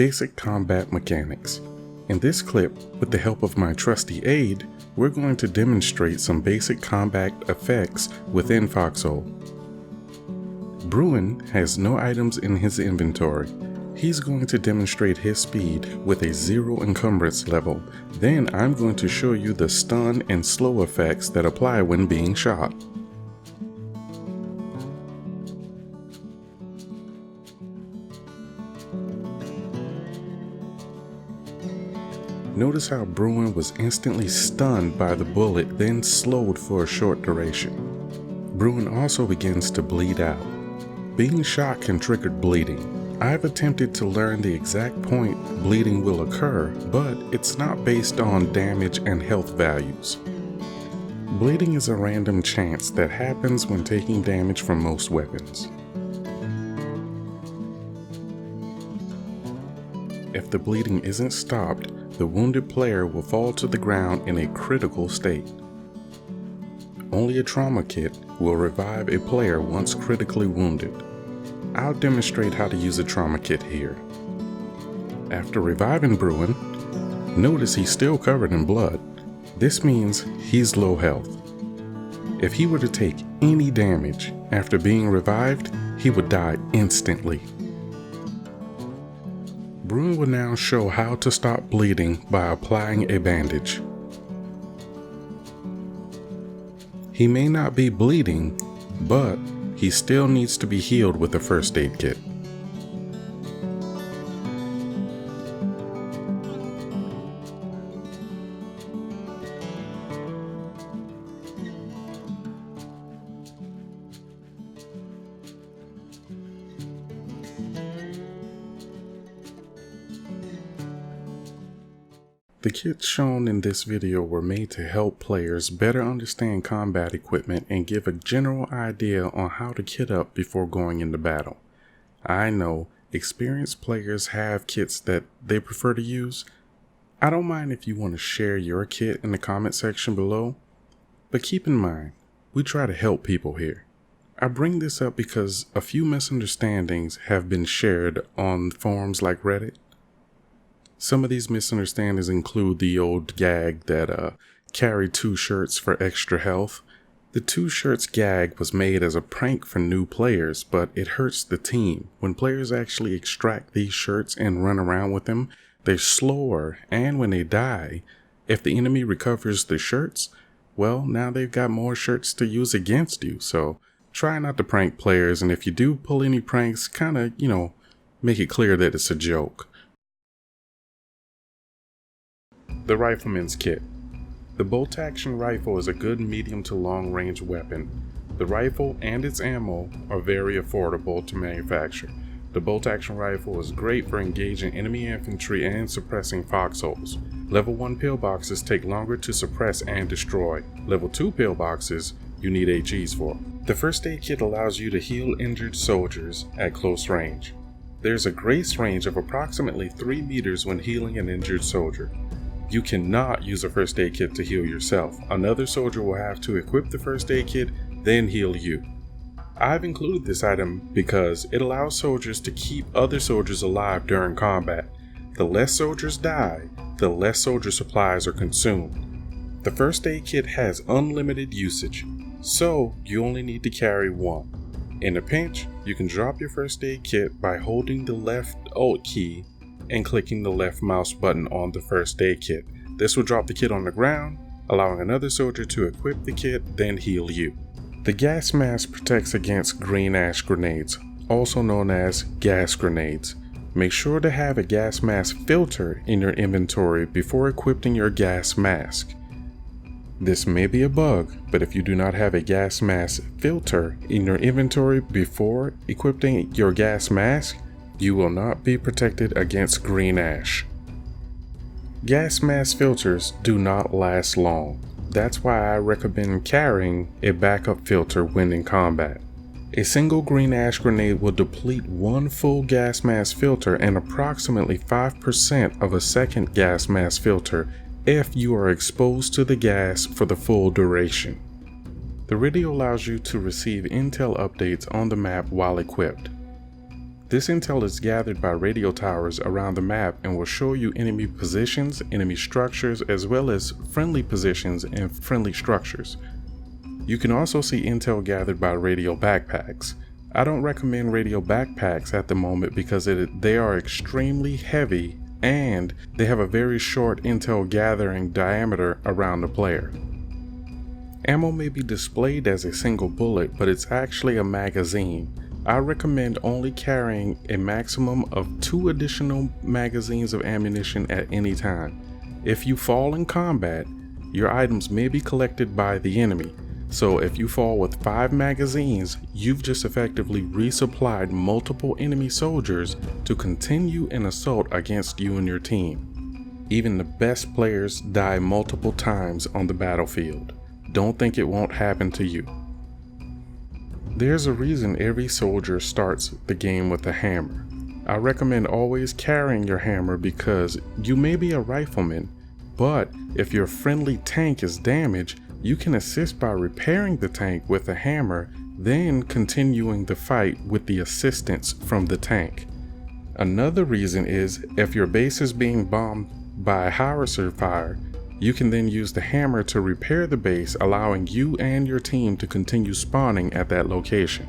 Basic combat mechanics. In this clip, with the help of my trusty aide, we're going to demonstrate some basic combat effects within Foxhole. Bruin has no items in his inventory. He's going to demonstrate his speed with a 0 encumbrance level. Then I'm going to show you the stun and slow effects that apply when being shot. Notice how Bruin was instantly stunned by the bullet, then slowed for a short duration. Bruin also begins to bleed out. Being shot can trigger bleeding. I've attempted to learn the exact point bleeding will occur, but it's not based on damage and health values. Bleeding is a random chance that happens when taking damage from most weapons. If the bleeding isn't stopped, the wounded player will fall to the ground in a critical state. Only a trauma kit will revive a player once critically wounded. I'll demonstrate how to use a trauma kit here. After reviving Bruin, notice he's still covered in blood. This means he's low health. If he were to take any damage after being revived, he would die instantly. Bruin will now show how to stop bleeding by applying a bandage. He may not be bleeding, but he still needs to be healed with a first aid kit. The kits shown in this video were made to help players better understand combat equipment and give a general idea on how to kit up before going into battle. I know experienced players have kits that they prefer to use. I don't mind if you want to share your kit in the comment section below, but keep in mind, we try to help people here. I bring this up because a few misunderstandings have been shared on forums like Reddit. Some of these misunderstandings include the old gag that carry 2 shirts for extra health. The 2 shirts gag was made as a prank for new players, but it hurts the team. When players actually extract these shirts and run around with them, they're slower, and when they die, if the enemy recovers the shirts, well, now they've got more shirts to use against you. So try not to prank players, and if you do pull any pranks, kind of, make it clear that it's a joke. The Rifleman's Kit. The bolt-action rifle is a good medium to long-range weapon. The rifle and its ammo are very affordable to manufacture. The bolt-action rifle is great for engaging enemy infantry and suppressing foxholes. Level 1 pillboxes take longer to suppress and destroy. Level 2 pillboxes you need HEs for. The first aid kit allows you to heal injured soldiers at close range. There's a grace range of approximately 3 meters when healing an injured soldier. You cannot use a first aid kit to heal yourself. Another soldier will have to equip the first aid kit, then heal you. I've included this item because it allows soldiers to keep other soldiers alive during combat. The less soldiers die, the less soldier supplies are consumed. The first aid kit has unlimited usage, so you only need to carry 1. In a pinch, you can drop your first aid kit by holding the left Alt key and clicking the left mouse button on the first aid kit. This will drop the kit on the ground, allowing another soldier to equip the kit, then heal you. The gas mask protects against green ash grenades, also known as gas grenades. Make sure to have a gas mask filter in your inventory before equipping your gas mask. This may be a bug, but if you do not have a gas mask filter in your inventory before equipping your gas mask, you will not be protected against green ash. Gas mask filters do not last long. That's why I recommend carrying a backup filter when in combat. A single green ash grenade will deplete 1 full gas mask filter and approximately 5% of a second gas mask filter if you are exposed to the gas for the full duration. The radio allows you to receive intel updates on the map while equipped. This intel is gathered by radio towers around the map and will show you enemy positions, enemy structures, as well as friendly positions and friendly structures. You can also see intel gathered by radio backpacks. I don't recommend radio backpacks at the moment because they are extremely heavy and they have a very short intel gathering diameter around the player. Ammo may be displayed as a single bullet, but it's actually a magazine. I recommend only carrying a maximum of 2 additional magazines of ammunition at any time. If you fall in combat, your items may be collected by the enemy. So if you fall with 5 magazines, you've just effectively resupplied multiple enemy soldiers to continue an assault against you and your team. Even the best players die multiple times on the battlefield. Don't think it won't happen to you. There's a reason every soldier starts the game with a hammer. I recommend always carrying your hammer because you may be a rifleman, but if your friendly tank is damaged, you can assist by repairing the tank with a hammer, then continuing the fight with the assistance from the tank. Another reason is if your base is being bombed by howitzer fire, you can then use the hammer to repair the base, allowing you and your team to continue spawning at that location.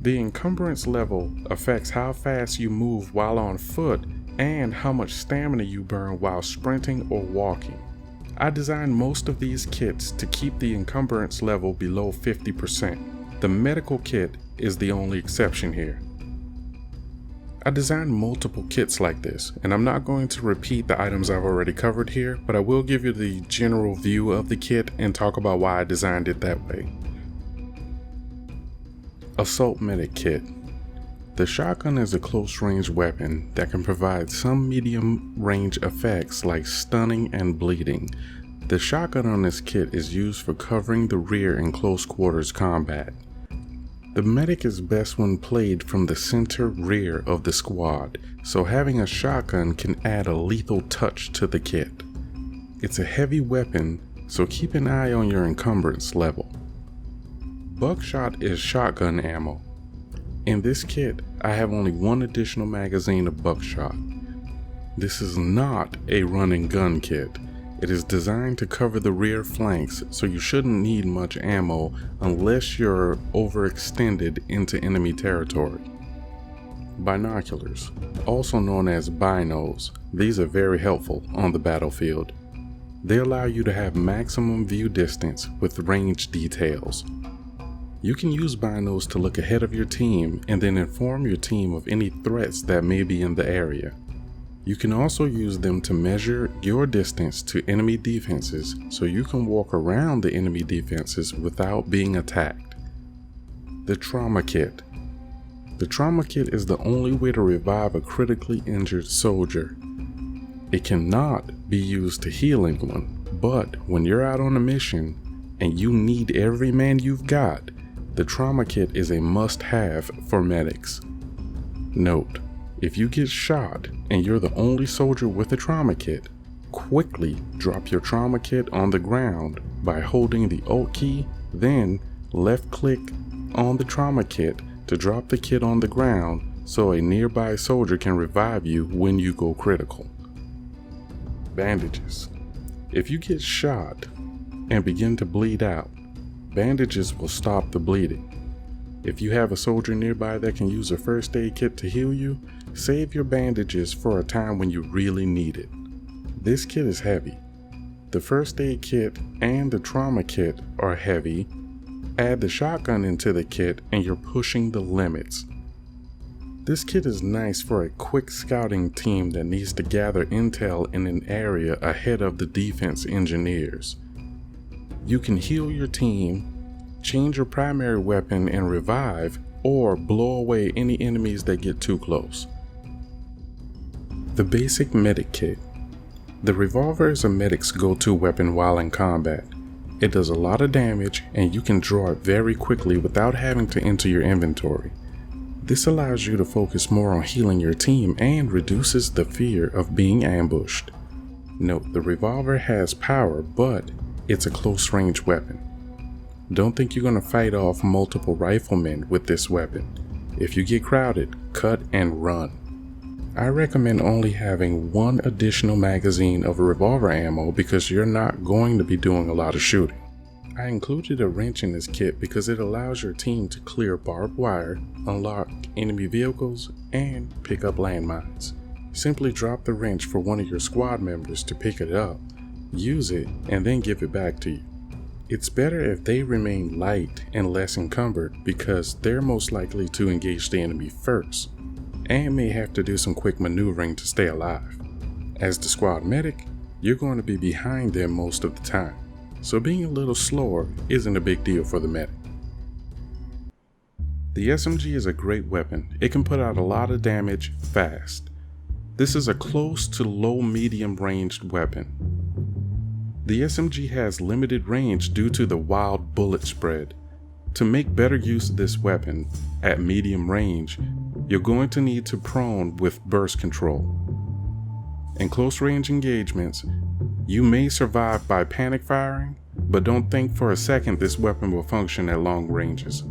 The encumbrance level affects how fast you move while on foot and how much stamina you burn while sprinting or walking. I designed most of these kits to keep the encumbrance level below 50%. The medical kit is the only exception here. I designed multiple kits like this, and I'm not going to repeat the items I've already covered here, but I will give you the general view of the kit and talk about why I designed it that way. Assault Medic Kit. The shotgun is a close-range weapon that can provide some medium-range effects like stunning and bleeding. The shotgun on this kit is used for covering the rear in close-quarters combat. The medic is best when played from the center rear of the squad, so having a shotgun can add a lethal touch to the kit. It's a heavy weapon, so keep an eye on your encumbrance level. Buckshot is shotgun ammo. In this kit, I have only 1 additional magazine of buckshot. This is not a run and gun kit. It is designed to cover the rear flanks, so you shouldn't need much ammo unless you're overextended into enemy territory. Binoculars, also known as binos, these are very helpful on the battlefield. They allow you to have maximum view distance with range details. You can use binos to look ahead of your team and then inform your team of any threats that may be in the area. You can also use them to measure your distance to enemy defenses so you can walk around the enemy defenses without being attacked. The Trauma Kit. The Trauma Kit is the only way to revive a critically injured soldier. It cannot be used to heal anyone, but when you're out on a mission and you need every man you've got, the Trauma Kit is a must-have for medics. Note: if you get shot and you're the only soldier with a trauma kit, quickly drop your trauma kit on the ground by holding the Alt key, then left click on the trauma kit to drop the kit on the ground so a nearby soldier can revive you when you go critical. Bandages. If you get shot and begin to bleed out, bandages will stop the bleeding. If you have a soldier nearby that can use a first aid kit to heal you, save your bandages for a time when you really need it. This kit is heavy. The first aid kit and the trauma kit are heavy. Add the shotgun into the kit and you're pushing the limits. This kit is nice for a quick scouting team that needs to gather intel in an area ahead of the defense engineers. You can heal your team, change your primary weapon and revive, or blow away any enemies that get too close. The basic medic kit. The revolver is a medic's go-to weapon while in combat. It does a lot of damage and you can draw it very quickly without having to enter your inventory. This allows you to focus more on healing your team and reduces the fear of being ambushed. Note, the revolver has power, but it's a close-range weapon. Don't think you're going to fight off multiple riflemen with this weapon. If you get crowded, cut and run. I recommend only having one additional magazine of revolver ammo because you're not going to be doing a lot of shooting. I included a wrench in this kit because it allows your team to clear barbed wire, unlock enemy vehicles, and pick up landmines. Simply drop the wrench for one of your squad members to pick it up, use it, and then give it back to you. It's better if they remain light and less encumbered because they're most likely to engage the enemy first, and may have to do some quick maneuvering to stay alive. As the squad medic, you're going to be behind them most of the time, so being a little slower isn't a big deal for the medic. The SMG is a great weapon. It can put out a lot of damage fast. This is a close to low medium ranged weapon. The SMG has limited range due to the wild bullet spread. To make better use of this weapon at medium range, you're going to need to prone with burst control. In close range engagements, you may survive by panic firing, but don't think for a second this weapon will function at long ranges.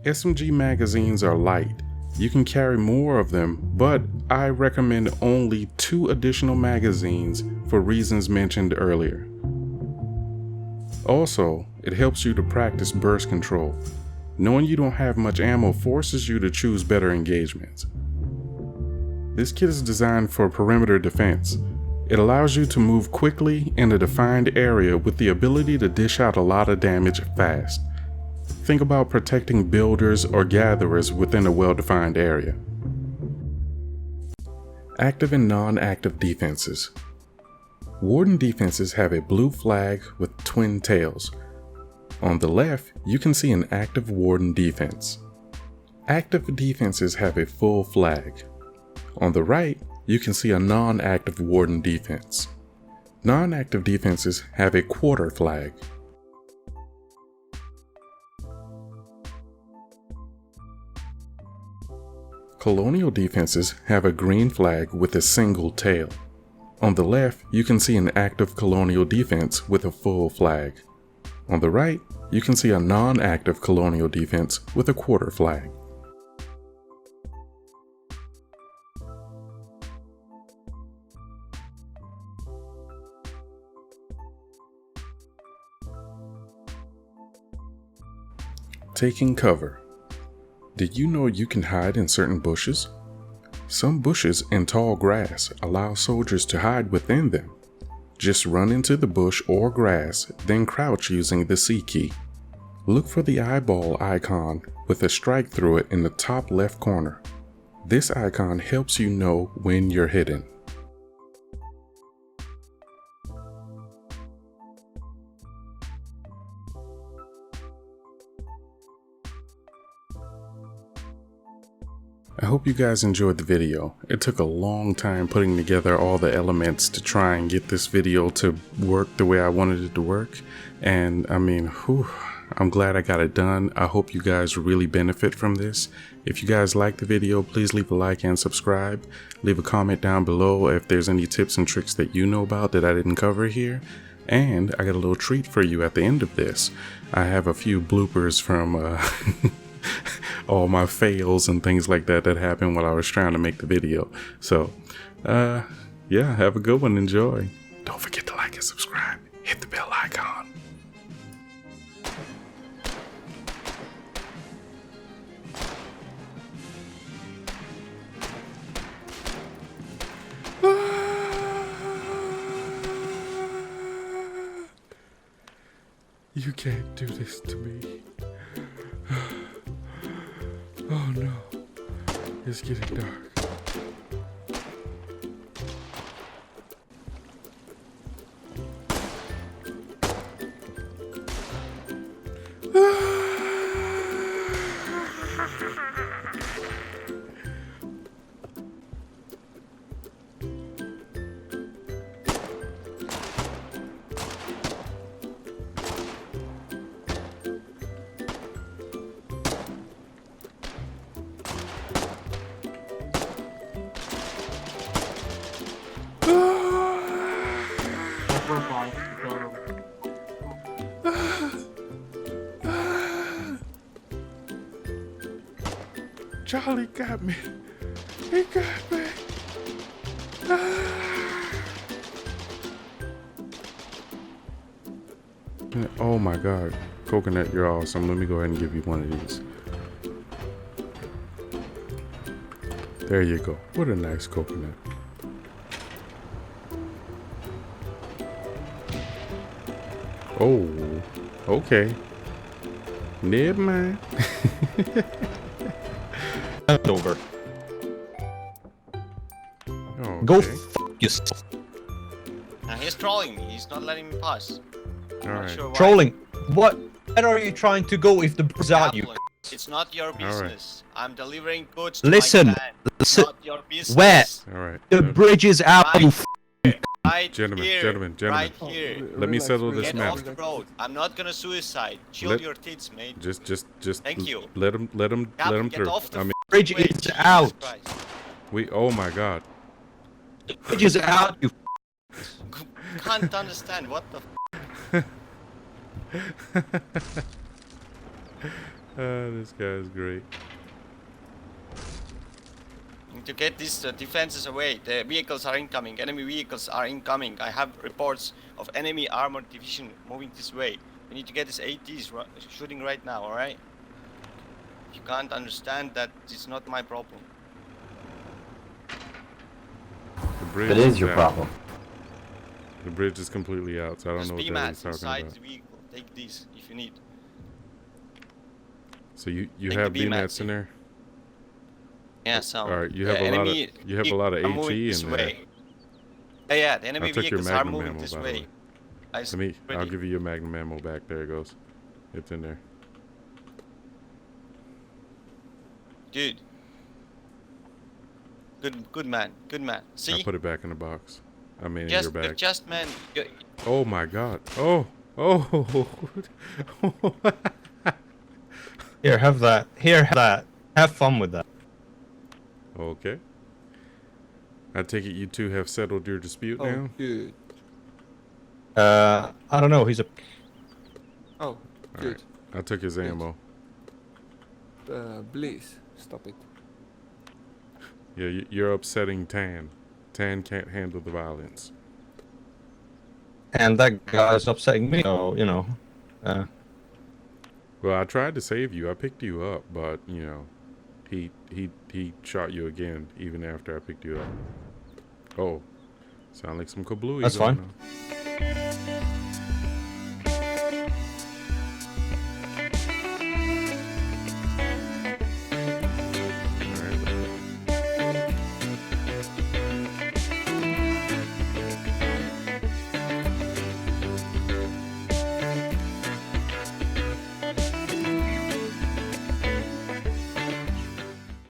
SMG magazines are light. You can carry more of them, but I recommend only 2 additional magazines for reasons mentioned earlier. Also, it helps you to practice burst control. Knowing you don't have much ammo forces you to choose better engagements. This kit is designed for perimeter defense. It allows you to move quickly in a defined area with the ability to dish out a lot of damage fast. Think about protecting builders or gatherers within a well-defined area. Active and non-active defenses. Warden defenses have a blue flag with twin tails. On the left, you can see an active warden defense. Active defenses have a full flag. On the right, you can see a non-active warden defense. Non-active defenses have a quarter flag. Colonial defenses have a green flag with a single tail. On the left, you can see an active colonial defense with a full flag. On the right, you can see a non-active colonial defense with a quarter flag. Taking cover. Did you know you can hide in certain bushes? Some bushes and tall grass allow soldiers to hide within them. Just run into the bush or grass, then crouch using the C key. Look for the eyeball icon with a strike through it in the top left corner. This icon helps you know when you're hidden. I hope you guys enjoyed the video. It took a long time putting together all the elements to try and get this video to work the way I wanted it to work. And I mean, I'm glad I got it done. I hope you guys really benefit from this. If you guys like the video, please leave a like and subscribe. Leave a comment down below if there's any tips and tricks that you know about that I didn't cover here. And I got a little treat for you at the end of this. I have a few bloopers from all my fails and things like that happened while I was trying to make the video. So, yeah, have a good one. Enjoy. Don't forget to like and subscribe. Hit the bell icon. You can't do this to me. Oh no, it's getting dark. Charlie got me. He got me. Ah. Oh my God. Coconut, you're awesome. Let me go ahead and give you one of these. There you go. What a nice coconut. Oh, okay. Never mind. That's over. Okay. Go f yourself. He's trolling me. He's not letting me pass. I'm All not right. sure why. Trolling. What? Where are you trying to go if the bridge out you? It's not your business. I'm delivering goods to Listen. my clan. Listen. Not your business. Where? All right. The bridge is out, Right. you f Right Gentlemen, here. gentlemen. Right here. Let me settle this Get matter. off the road. I'm not gonna suicide. Chill Let- your tits, mate. Just Thank you. let him Captain, get through. off the I mean, Bridge way, is Jesus out. Christ. oh my God. The bridge is out, you Can't understand what the This guy's great. To get these defenses away. The vehicles are incoming. Enemy vehicles are incoming. I have reports of enemy armored division moving this way. We need to get these ATs shooting right now, alright? If you can't understand that, it's not my problem. The bridge It is your out. problem. The bridge is completely out, so I don't There's know what the hell he's BMATs talking inside about. the vehicle. Take these if you need. So you Take have the BMATs BMATs in there? Yeah, so All right, you the have a lot of enemy a lot of are moving HE this in there. way. Yeah, the enemy I took your vehicles are magnum moving ammo, this by the way. way. I'll Ready? give you your magnum ammo back. There it goes. It's in there. Dude. Good man. Good man. I See? put it back in the box. I mean, in your Just, bag. just man. Oh my God. Oh. Here, have that. Here, have that. Have fun with that. Okay. I take it you two have settled your dispute now? Good. I don't know. He's a. Oh, All good. right. I took his ammo. Please, stop it. Yeah, you're upsetting Tan. Tan can't handle the violence. And that guy's upsetting me. So, you know. Well, I tried to save you. I picked you up, but you know, he shot you again even after I picked you up. Oh, sound like some kablooey. That's going fine. on.